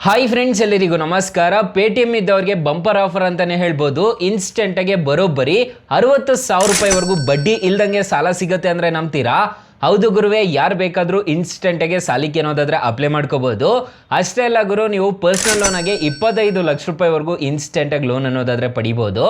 Hi friends, ಎಲ್ಲರಿಗೂ ನಮಸ್ಕಾರ. Paytm ಇದ್ದವ್ರಿಗೆ ಬಂಪರ್ ಆಫರ್ ಅಂತಾನೆ ಹೇಳ್ಬೋದು. ಇನ್ಸ್ಟೆಂಟಾಗೆ ಬರೋಬ್ಬರಿ 60,000 ರೂಪಾಯಿವರೆಗೂ ಬಡ್ಡಿ ಇಲ್ದಂಗೆ ಸಾಲ ಸಿಗುತ್ತೆ ಅಂದರೆ ನಂಬ್ತೀರಾ? ಹೌದು ಗುರುವೇ, ಯಾರು ಬೇಕಾದರೂ ಇನ್ಸ್ಟೆಂಟಾಗೆ ಸಾಲಕ್ಕೆ ಅನ್ನೋದಾದರೆ ಅಪ್ಲೈ ಮಾಡ್ಕೋಬೋದು. ಅಷ್ಟೇ ಅಲ್ಲ ಗುರು, ನೀವು ಪರ್ಸ್ನಲ್ ಲೋನಾಗೆ 25 ಲಕ್ಷ ರೂಪಾಯಿವರೆಗೂ ಇನ್ಸ್ಟೆಂಟಾಗಿ ಲೋನ್ ಅನ್ನೋದಾದರೆ ಪಡಿಬೋದು.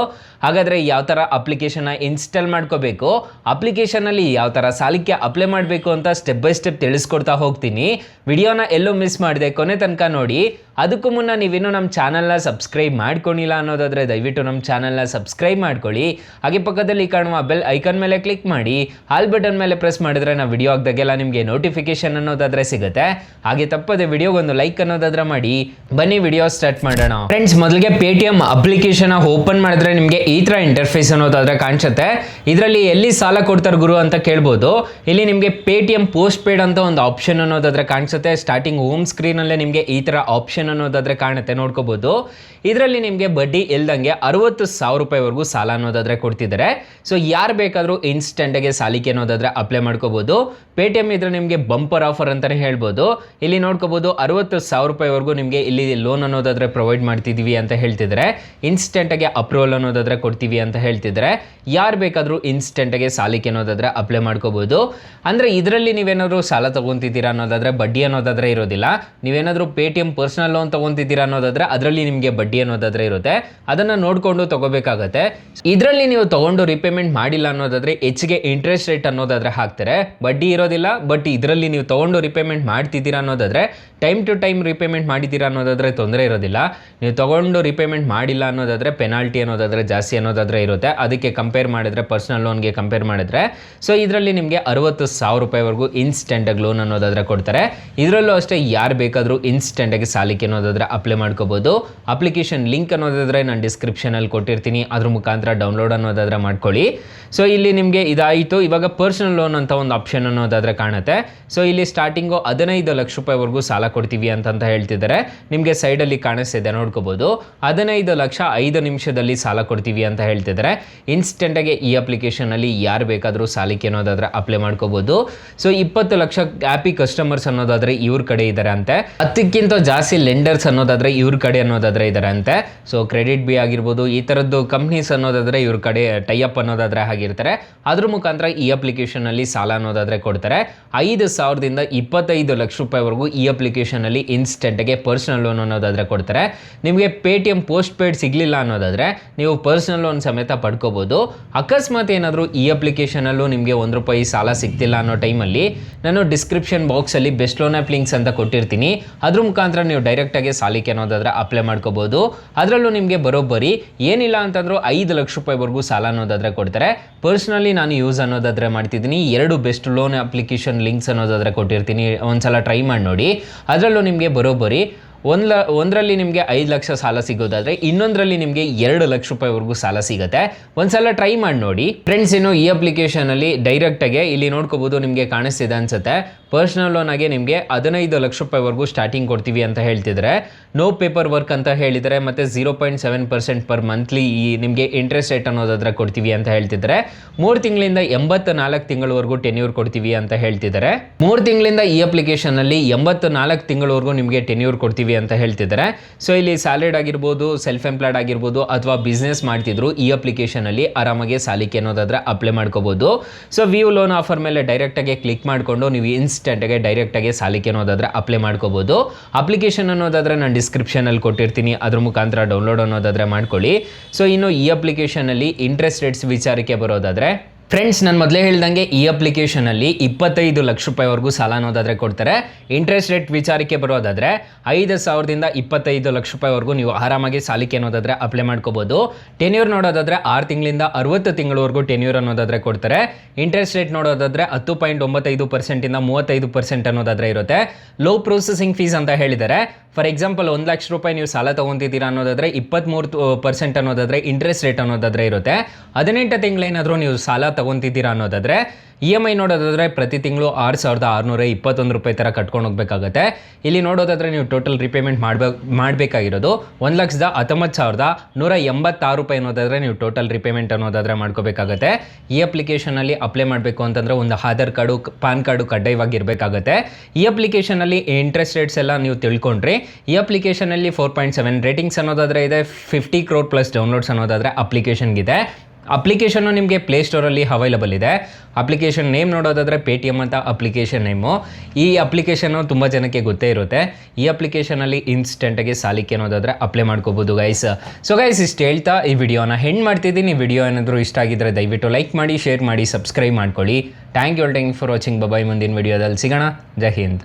ಹಾಗಾದರೆ ಯಾವ ಥರ ಅಪ್ಲಿಕೇಶನ್ನ ಇನ್ಸ್ಟಾಲ್ ಮಾಡ್ಕೋಬೇಕು, ಅಪ್ಲಿಕೇಶನಲ್ಲಿ ಯಾವ ಥರ ಸಾಲಕ್ಕೆ ಅಪ್ಲೈ ಮಾಡಬೇಕು ಅಂತ ಸ್ಟೆಪ್ ಬೈ ಸ್ಟೆಪ್ ತಿಳಿಸ್ಕೊಡ್ತಾ ಹೋಗ್ತೀನಿ. ವಿಡಿಯೋನ ಎಲ್ಲೂ ಮಿಸ್ ಮಾಡಿದೆ, ಕೊನೆ ತನಕ ನೋಡಿ. ಅದಕ್ಕೂ ಮುನ್ನ ನೀವಿನ್ನೂ ನಮ್ಮ ಚಾನಲ್ನ ಸಬ್ಸ್ಕ್ರೈಬ್ ಮಾಡ್ಕೊಂಡಿಲ್ಲ ಅನ್ನೋದಾದರೆ ದಯವಿಟ್ಟು ನಮ್ಮ ಚಾನಲ್ನ ಸಬ್ಸ್ಕ್ರೈಬ್ ಮಾಡ್ಕೊಳ್ಳಿ. ಹಾಗೆ ಪಕ್ಕದಲ್ಲಿ ಕಾಣುವ ಬೆಲ್ ಐಕಾನ್ ಮೇಲೆ ಕ್ಲಿಕ್ ಮಾಡಿ, ಆಲ್ ಬಟನ್ ಮೇಲೆ ಪ್ರೆಸ್ ಮಾಡಿದ್ರೆ ನಾವು ವಿಡಿಯೋ ಹಾಕ್ದಾಗೆಲ್ಲ ನಿಮಗೆ ನೋಟಿಫಿಕೇಶನ್ ಅನ್ನೋದಾದರೆ ಸಿಗುತ್ತೆ. ಹಾಗೆ ತಪ್ಪದೆ ವಿಡಿಯೋಗೊಂದು ಲೈಕ್ ಅನ್ನೋದಾದ್ರೆ ಮಾಡಿ. ಬನ್ನಿ ವಿಡಿಯೋ ಸ್ಟಾರ್ಟ್ ಮಾಡೋಣ. ಫ್ರೆಂಡ್ಸ್, ಮೊದಲಿಗೆ ಪೇಟಿಎಂ ಅಪ್ಲಿಕೇಶನ್ ಓಪನ್ ಮಾಡಿದ್ರೆ ನಿಮಗೆ ಈ ಥರ ಇಂಟರ್ಫೇಸ್ ಅನ್ನೋದಾದರೆ ಕಾಣಿಸುತ್ತೆ. ಇದರಲ್ಲಿ ಎಲ್ಲಿ ಸಾಲ ಕೊಡ್ತಾರೆ ಗುರು ಅಂತ ಕೇಳ್ಬೋದು. ಇಲ್ಲಿ ನಿಮಗೆ ಪೇಟಿಎಂ ಪೋಸ್ಟ್ ಪೇಡ್ ಅಂತ ಒಂದು ಆಪ್ಷನ್ ಅನ್ನೋದಾದರೆ ಕಾಣಿಸುತ್ತೆ. ಸ್ಟಾರ್ಟಿಂಗ್ ಹೋಮ್ ಸ್ಕ್ರೀನಲ್ಲೇ ನಿಮಗೆ ಈ ಥರ ಆಪ್ಷನ್ ಅನ್ನೋದಾದ್ರೆ ಕಾಣುತ್ತೆ, ನೋಡ್ಕೋಬಹುದು. ಇದರಲ್ಲಿ ನಿಮಗೆ ಬಡ್ಡಿ ಇಲ್ದಂಗೆ 60,000 ರೂಪಾಯಿವರೆಗೂ ಸಾಲ ಅನ್ನೋದಾದ್ರೆ ಕೊಡ್ತಿದ್ದಾರೆ. ಸೊ ಯಾರು ಬೇಕಾದರೂ ಇನ್ಸ್ಟೆಂಟಾಗೆ ಸಾಲಕ್ಕೆ ಅನ್ನೋದಾದ್ರೆ ಅಪ್ಲೈ ಮಾಡ್ಕೋಬಹುದು. ಪೇಟಿಎಂ ಇದ್ರೆ ನಿಮಗೆ ಬಂಪರ್ ಆಫರ್ ಅಂತಾನೆ ಹೇಳ್ಬೋದು. ಇಲ್ಲಿ ನೋಡ್ಕೋಬಹುದು 60,000 ರೂಪಾಯಿವರೆಗೂ ನಿಮಗೆ ಇಲ್ಲಿ ಲೋನ್ ಅನ್ನೋದಾದ್ರೆ ಪ್ರೊವೈಡ್ ಮಾಡ್ತಿದೀವಿ ಅಂತ ಹೇಳ್ತಿದ್ದಾರೆ. ಇನ್ಸ್ಟೆಂಟಾಗೆ ಅಪ್ರೂವಲ್ ಅನ್ನೋದಾದ್ರೆ ಕೊಡ್ತೀವಿ ಅಂತ ಹೇಳ್ತಿದ್ದಾರೆ. ಯಾರು ಬೇಕಾದರೂ ಇನ್ಸ್ಟೆಂಟಾಗೆ ಸಾಲಕ್ಕೆ ಅನ್ನೋದಾದ್ರೆ ಅಪ್ಲೈ ಮಾಡ್ಕೋಬಹುದು. ಅಂದ್ರೆ ಇದರಲ್ಲಿ ನೀವೇನಾದರೂ ಸಾಲ ತಗೊಂತಿದ್ದೀರಾ ಅನ್ನೋದಾದ್ರೆ ಬಡ್ಡಿ ಅನ್ನೋದಾದ್ರೆ ಇರೋದಿಲ್ಲ. ನೀವೇನಾದರೂ ಪೇಟಿಎಂ ಪರ್ಸನಲ್ ಲೋನ್ ತಗೊಂತಿದ್ದೀರಾ ಅನ್ನೋದಾದ್ರೆ ಅದರಲ್ಲಿ ನಿಮಗೆ ಬಡ್ಡಿ ಅನ್ನೋದಾದ್ರೆ ಇರುತ್ತೆ. ಅದನ್ನ ನೋಡ್ಕೊಂಡು ತಗೋಬೇಕಾಗತ್ತೆ. ಇದರಲ್ಲಿ ನೀವು ತಗೊಂಡು ರಿಪೇಮೆಂಟ್ ಮಾಡಿಲ್ಲ ಅನ್ನೋದಾದ್ರೆ ಹೆಚ್ಚಿಗೆ ಇಂಟ್ರೆಸ್ಟ್ ರೇಟ್ ಅನ್ನೋದಾದ್ರೆ ಹಾಕ್ತಾರೆ. ಬಡ್ಡಿ ಇರೋದಿಲ್ಲ, ಬಟ್ ಇದರಲ್ಲಿ ನೀವು ತಗೊಂಡು ರಿಪೇಮೆಂಟ್ ಮಾಡ್ತಿದ್ದೀರಾ ಅನ್ನೋದಾದ್ರೆ ಟೈಮ್ ಟು ಟೈಮ್ ರಿಪೇಮೆಂಟ್ ಮಾಡಿದ್ದೀರಾ ಅನ್ನೋದಾದ್ರೆ ತೊಂದರೆ ಇರೋದಿಲ್ಲ. ನೀವು ತಗೊಂಡು ರಿಪೇಮೆಂಟ್ ಮಾಡಿಲ್ಲ ಅನ್ನೋದಾದ್ರೆ ಪೆನಾಲ್ಟಿ ಅನ್ನೋದಾದ್ರೆ ಜಾಸ್ತಿ ಅನ್ನೋದಾದ್ರೆ ಇರುತ್ತೆ. ಅದಕ್ಕೆ ಕಂಪೇರ್ ಮಾಡಿದ್ರೆ ಪರ್ಸನಲ್ ಲೋನ್ಗೆ ಕಂಪೇರ್ ಮಾಡಿದ್ರೆ ಸೊ ಇದರಲ್ಲಿ ನಿಮಗೆ 60,000 ರೂಪಾಯಿವರೆಗೂ ಇನ್ಸ್ಟೆಂಟಾಗಿ ಲೋನ್ ಅನ್ನೋದಾದ್ರೆ ಕೊಡ್ತಾರೆ. ಇದರಲ್ಲೂ ಅಷ್ಟೇ ಯಾರು ಬೇಕಾದರೂ ಇನ್ಸ್ಟೆಂಟಾಗಿ ಸಾಲಕ್ಕೆ ಅನ್ನೋದಾದ್ರೆ ಅಪ್ಲೈ ಮಾಡ್ಕೋಬಹುದು. ಅಪ್ಲಿಕೇಶನ್ ಲಿಂಕ್ ಅನ್ನೋದಾದ್ರೆ ನಾನು ಡಿಸ್ಕ್ರಿಪ್ಷನಲ್ಲಿ ಕೊಟ್ಟಿರ್ತೀನಿ, ಅದ್ರ ಮುಖಾಂತರ ಡೌನ್ಲೋಡ್ ಅನ್ನೋದಾದ್ರೆ ಮಾಡ್ಕೊಳ್ಳಿ. ಸೊ ಇಲ್ಲಿ ನಿಮಗೆ ಇದಾಯಿತು. ಇವಾಗ ಪರ್ಸನಲ್ ಲೋನ್ ಅಂತ ಒಂದು ಆಪ್ಷನ್ ಅನ್ನೋದಾದ್ರೆ ಕಾಣುತ್ತೆ. ಸೊ ಇಲ್ಲಿ ಸ್ಟಾರ್ಟಿಂಗು 15 ಲಕ್ಷ ರೂಪಾಯಿವರೆಗೂ ಸಾಲ ಕೊಡ್ತೀವಿ ಅಂತ ಹೇಳ್ತಿದ್ದಾರೆ. ನಿಮಗೆ ಸೈಡಲ್ಲಿ ಕಾಣಿಸ್ತಿದೆ, ನೋಡ್ಕೋಬಹುದು. 15 ಲಕ್ಷ 5 ನಿಮಿಷದಲ್ಲಿ ಸಾಲ ಕೊಡ್ತೀವಿ ಅಂತ ಹೇಳ್ತಿದ್ದಾರೆ. ಇನ್ಸ್ಟೆಂಟಾಗಿ ಈ ಅಪ್ಲಿಕೇಶನ್ ಅಲ್ಲಿ ಯಾರು ಬೇಕಾದರೂ ಸಾಲಕ್ಕೆ ಅನ್ನೋದಾದ್ರೆ ಅಪ್ಲೈ ಮಾಡ್ಕೋಬಹುದು. ಸೊ 20 ಲಕ್ಷ ಹ್ಯಾಪಿ ಕಸ್ಟಮರ್ಸ್ ಅನ್ನೋದಾದ್ರೆ ಇವ್ರ ಕಡೆ ಇದ್ದಾರೆ ಅಂತೆ. 10ಕ್ಕಿಂತ ಜಾಸ್ತಿ ಲೆಂಡರ್ಸ್ ಅನ್ನೋದಾದ್ರೆ ಇವ್ರ ಕಡೆ ಅನ್ನೋದಾದ್ರೆ ಇದ್ದಾರೆ ಅಂತೆ. ಸೊ ಕ್ರೆಡಿಟ್ ಬಿ ಆಗಿರ್ಬೋದು, ಈ ಥರದ್ದು ಕಂಪ್ನೀಸ್ ಅನ್ನೋದಾದ್ರೆ ಇವ್ರ ಕಡೆ ಟೈಅಪ್ ಅನ್ನೋದಾದ್ರೆ ಆಗಿರ್ತಾರೆ. ಅದ್ರ ಮುಖಾಂತರ ಈ ಅಪ್ಲಿಕೇಶನ್ ಅಲ್ಲಿ ಸಾಲ ಅನ್ನೋದಾದ್ರೆ ಕೊಡ್ತಾರೆ. 5,000ದಿಂದ 25 ಲಕ್ಷ ರೂಪಾಯಿವರೆಗೂ ಈ ಅಪ್ಲಿಕೇಶನ್ ಅಲ್ಲಿ ಇನ್ಸ್ಟೆಂಟ್ಗೆ ಪರ್ಸನಲ್ ಲೋನ್ ಅನ್ನೋದಾದ್ರೆ ಕೊಡ್ತಾರೆ. ನಿಮಗೆ ಪೇಟಿಎಂ ಪೋಸ್ಟ್ ಪೇಡ್ ಸಿಗ್ಲಿಲ್ಲ ಅನ್ನೋದಾದ್ರೆ ನೀವು ಪರ್ಸನಲ್ ಲೋನ್ ಸಮೇತ ಪಡ್ಕೋಬಹುದು. ಅಕಸ್ಮಾತ್ ಏನಾದರೂ ಈ ಅಪ್ಲಿಕೇಶನ್ ಅಲ್ಲೂ ನಿಮಗೆ ₹1 ಸಾಲ ಸಿಗ್ತಿಲ್ಲ ಅನ್ನೋ ಟೈಮಲ್ಲಿ ನಾನು ಡಿಸ್ಕ್ರಿಪ್ಷನ್ ಬಾಕ್ಸ್ ಅಲ್ಲಿ ಬೆಸ್ಟ್ ಲೋನ್ ಆ್ಯಪ್ ಲಿಂಕ್ಸ್ ಅಂತ ಕೊಟ್ಟಿರ್ತೀನಿ. ಅದ್ರ ಮುಖಾಂತರ ನೀವು ಡೈರೆಕ್ಟ್ ಆಗಿ ಸಾಲಕ್ಕೆ ಅನ್ನೋದಾದ್ರೆ ಅಪ್ಲೈ ಮಾಡ್ಕೋಬಹುದು. ಅದರಲ್ಲೂ ನಿಮಗೆ ಬರೋಬ್ಬರಿ ಏನಿಲ್ಲ ಅಂತಂದ್ರೂ 5 ಲಕ್ಷ ರೂಪಾಯಿವರೆಗೂ ಸಾಲ ಅನ್ನೋದಾದ್ರೆ ಕೊಡ್ತಾರೆ. ಪರ್ಸನಲಿ ನಾನು ಯೂಸ್ ಅನ್ನೋದಾದ್ರೆ ಮಾಡ್ತಿದ್ದೀನಿ. 2 ಬೆಸ್ಟ್ ಲೋನ್ ಅಪ್ಲಿಕೇಶನ್ ಲಿಂಕ್ಸ್ ಅನ್ನೋದಾದ್ರೆ ಕೊಟ್ಟಿರ್ತೀನಿ, ಒಂದ್ಸಲ ಟ್ರೈ ಮಾಡಿ ನೋಡಿ. ಅದರಲ್ಲೂ ನಿಮಗೆ ಬರೋಬ್ಬರಿ ಒಂದರಲ್ಲಿ ನಿಮಗೆ 5 ಲಕ್ಷ ಸಾಲ ಸಿಗೋದಾದ್ರೆ ಇನ್ನೊಂದರಲ್ಲಿ ನಿಮಗೆ 2 ಲಕ್ಷ ರೂಪಾಯಿವರೆಗೂ ಸಾಲ ಸಿಗುತ್ತೆ. ಒಂದ್ಸಲ ಟ್ರೈ ಮಾಡಿ ನೋಡಿ ಫ್ರೆಂಡ್ಸ್. ಇನ್ನು ಈ ಅಪ್ಲಿಕೇಶನ್ ಅಲ್ಲಿ ಡೈರೆಕ್ಟ್ ಆಗಿ ಇಲ್ಲಿ ನೋಡ್ಕೋಬಹುದು, ನಿಮಗೆ ಕಾಣಿಸ್ತಿದೆ ಅನ್ಸುತ್ತೆ. ಪರ್ಸನಲ್ ಲೋನ್ ಆಗಿ ನಿಮಗೆ 15 ಲಕ್ಷ ರೂಪಾಯಿವರೆಗೂ ಸ್ಟಾರ್ಟಿಂಗ್ ಕೊಡ್ತೀವಿ ಅಂತ ಹೇಳ್ತಿದ್ರೆ. ನೋ ಪೇಪರ್ ವರ್ಕ್ ಅಂತ ಹೇಳಿದರೆ ಮತ್ತೆ 0.7% ಪರ್ ಮಂತ್ಲಿ ಈ ನಿಮಗೆ ಇಂಟ್ರೆಸ್ಟ್ ರೇಟ್ ಅನ್ನೋದಾದ್ರೆ ಕೊಡ್ತೀವಿ ಅಂತ ಹೇಳ್ತಿದ್ದಾರೆ. 3 ತಿಂಗಳಿಂದ 84 ತಿಂಗಳವರೆಗೂ ಟೆನ್ಯೂರ್ ಕೊಡ್ತೀವಿ ಅಂತ ಹೇಳ್ತಿದ್ದಾರೆ. 3 ತಿಂಗಳಿಂದ ಈ ಅಪ್ಲಿಕೇಶನ್ ಅಲ್ಲಿ 84 ತಿಂಗಳವರೆಗೂ ನಿಮಗೆ ಟೆನ್ಯೂರ್ ಕೊಡ್ತೀವಿ ಅಂತ ಹೇಳ್ತಿದ್ದಾರೆ. ಸೊ ಇಲ್ಲಿ ಸ್ಯಾಲರಿಡ್ ಆಗಿರ್ಬೋದು, ಸೆಲ್ಫ್ ಎಂಪ್ಲಾಯ್ಡ್ ಆಗಿರ್ಬೋದು ಅಥವಾ ಬಿಸ್ನೆಸ್ ಮಾಡ್ತಿದ್ರು ಈ ಅಪ್ಲಿಕೇಶನ್ ಅಲ್ಲಿ ಆರಾಮಾಗಿ ಸಾಲಕ್ಕೆ ಅನ್ನೋದಾದ್ರೆ ಅಪ್ಲೈ ಮಾಡ್ಕೋಬಹುದು. ಸೊ ವ್ಯೂ ಲೋನ್ ಆಫರ್ ಮೇಲೆ ಡೈರೆಕ್ಟ್ ಆಗಿ ಕ್ಲಿಕ್ ಮಾಡಿಕೊಂಡು ನೀವು ಇನ್ಸ್ಟೆಂಟ್ ಆಗಿ ಡೈರೆಕ್ಟ್ ಆಗಿ ಸಾಲಕ್ಕೆ ಅನ್ನೋದಾದ್ರೆ ಅಪ್ಲೈ ಮಾಡ್ಕೋಬಹುದು. ಅಪ್ಲಿಕೇಶನ್ ಅನ್ನೋದಾದ್ರೆ ನಾನು ಡಿಸ್ಕ್ರಿಪ್ಷನ್ ಅಲ್ಲಿ ಕೊಟ್ಟಿರ್ತೀನಿ, ಅದ್ರ ಮುಖಾಂತರ ಡೌನ್ಲೋಡ್ ಅನ್ನೋದಾದ್ರೆ ಮಾಡ್ಕೊಳ್ಳಿ. ಸೊ ಇನ್ನು ಈ ಅಪ್ಲಿಕೇಶನ್ ಅಲ್ಲಿ ಇಂಟ್ರೆಸ್ಟ್ ರೇಟ್ಸ್ ವಿಚಾರಕ್ಕೆ ಬರೋದಾದ್ರೆ ಫ್ರೆಂಡ್ಸ್, ನಾನು ಮೊದಲೇ ಹೇಳ್ದಂಗೆ ಈ ಅಪ್ಲಿಕೇಶನ್ ಅಲ್ಲಿ 25 ಲಕ್ಷ ರೂಪಾಯಿವರೆಗೂ ಸಾಲ ಅನ್ನೋದಾದ್ರೆ ಕೊಡ್ತಾರೆ. ಇಂಟ್ರೆಸ್ಟ್ ರೇಟ್ ವಿಚಾರಕ್ಕೆ ಬರೋದಾದ್ರೆ 5,000ದಿಂದ 25 ಲಕ್ಷ ರೂಪಾಯಿವರೆಗೂ ನೀವು ಆರಾಮಾಗಿ ಸಾಲಕ್ಕೆ ಅನ್ನೋದಾದ್ರೆ ಅಪ್ಲೈ ಮಾಡ್ಕೋಬಹುದು. ಟೆನ್ಯೂರ್ ನೋಡೋದಾದ್ರೆ 6 ತಿಂಗಳಿಂದ 60 ತಿಂಗಳವರೆಗೂ ಟೆನ್ಯೂರ್ ಅನ್ನೋದಾದ್ರೆ ಕೊಡ್ತಾರೆ. ಇಂಟ್ರೆಸ್ಟ್ ರೇಟ್ ನೋಡೋದಾದ್ರೆ 10.95% ಇಂದ 35% ಅನ್ನೋದಾದ್ರೆ ಇರುತ್ತೆ. ಲೋ ಪ್ರೊಸೆಸಿಂಗ್ ಫೀಸ್ ಅಂತ ಹೇಳಿದ್ದಾರೆ. ಫಾರ್ ಎಕ್ಸಾಂಪಲ್ 1 ಲಕ್ಷ ರೂಪಾಯಿ ನೀವು ಸಾಲ ತಗೊಂತಿದ್ದೀರಾ ಅನ್ನೋದಾದ್ರೆ 23% ಅನ್ನೋದಾದ್ರೆ ಇಂಟ್ರೆಸ್ಟ್ ರೇಟ್ ಅನ್ನೋದಾದ್ರೆ ಇರುತ್ತೆ. 18 ತಿಂಗಳೇನಾದರೂ ನೀವು ಸಾಲ ತಗೊಂತಿದ್ದೀರಾ ಅನ್ನೋದಾದ್ರೆ EMI ನೋಡೋದಾದ್ರೆ ಪ್ರತಿ ತಿಂಗಳು ₹6,621 ಥರ ಕಟ್ಕೊಂಡು ಹೋಗಬೇಕಾಗುತ್ತೆ. ಇಲ್ಲಿ ನೋಡೋದಾದ್ರೆ ನೀವು ಟೋಟಲ್ ರಿಪೇಮೆಂಟ್ ಮಾಡಬೇಕಾಗಿರೋದು ₹1,19,186 ಅನ್ನೋದಾದ್ರೆ ನೀವು ಟೋಟಲ್ ರಿಪೇಮೆಂಟ್ ಅನ್ನೋದಾದ್ರೆ ಮಾಡ್ಕೋಬೇಕಾಗುತ್ತೆ. ಈ ಅಪ್ಲಿಕೇಶನಲ್ಲಿ ಅಪ್ಲೈ ಮಾಡಬೇಕು ಅಂತಂದರೆ ಒಂದು ಆಧಾರ್ ಕಾರ್ಡು, ಪಾನ್ ಕಾರ್ಡು ಕಡ್ಡಾಯವಾಗಿ ಇರಬೇಕಾಗುತ್ತೆ. ಈ ಅಪ್ಲಿಕೇಶನಲ್ಲಿ ಇಂಟ್ರೆಸ್ಟ್ ರೇಟ್ಸ್ ಎಲ್ಲ ನೀವು ತಿಳ್ಕೊಂಡ್ರೆ ಈ ಅಪ್ಲಿಕೇಶನಲ್ಲಿ 4.7 ರೇಟಿಂಗ್ಸ್ ಅನ್ನೋದಾದರೆ ಇದೆ, 50 crore ಪ್ಲಸ್ ಡೌನ್ಲೋಡ್ಸ್ ಅನ್ನೋದಾದರೆ ಅಪ್ಲಿಕೇಶನ್ಗಿದೆ. ಅಪ್ಲಿಕೇಶನ್ನು ನಿಮಗೆ ಪ್ಲೇಸ್ಟೋರಲ್ಲಿ ಅವೈಲಬಲ್ ಇದೆ. ಅಪ್ಲಿಕೇಶನ್ ನೇಮ್ ನೋಡೋದಾದರೆ ಪೇಟಿಎಮ್ ಅಂತ ಅಪ್ಲಿಕೇಶನ್ ನೇಮು. ಈ ಅಪ್ಲಿಕೇಶನ್ನು ತುಂಬ ಜನಕ್ಕೆ ಗೊತ್ತೇ ಇರುತ್ತೆ. ಈ ಅಪ್ಲಿಕೇಶನಲ್ಲಿ ಇನ್ಸ್ಟೆಂಟಾಗಿ ಸಾಲಕ್ಕೆ ಅನ್ನೋದಾದರೆ ಅಪ್ಲೈ ಮಾಡ್ಕೋಬೋದು ಗೈಸ್. ಸೊ ಗೈಸ್, ಇಷ್ಟು ಹೇಳ್ತಾ ಈ ವಿಡಿಯೋನ ಹೆಂಡ್ ಮಾಡ್ತಿದ್ದೀನಿ. ಈ ವಿಡಿಯೋ ಏನಾದರೂ ಇಷ್ಟ ಆಗಿದ್ದರೆ ದಯವಿಟ್ಟು ಲೈಕ್ ಮಾಡಿ, ಶೇರ್ ಮಾಡಿ, ಸಬ್ಸ್ಕ್ರೈಬ್ ಮಾಡ್ಕೊಳ್ಳಿ. Thank you for watching. Bye. ಮುಂದಿನ ವಿಡಿಯೋದಲ್ಲಿ ಸಿಗೋಣ. ಜೈ ಹಿಂದ್.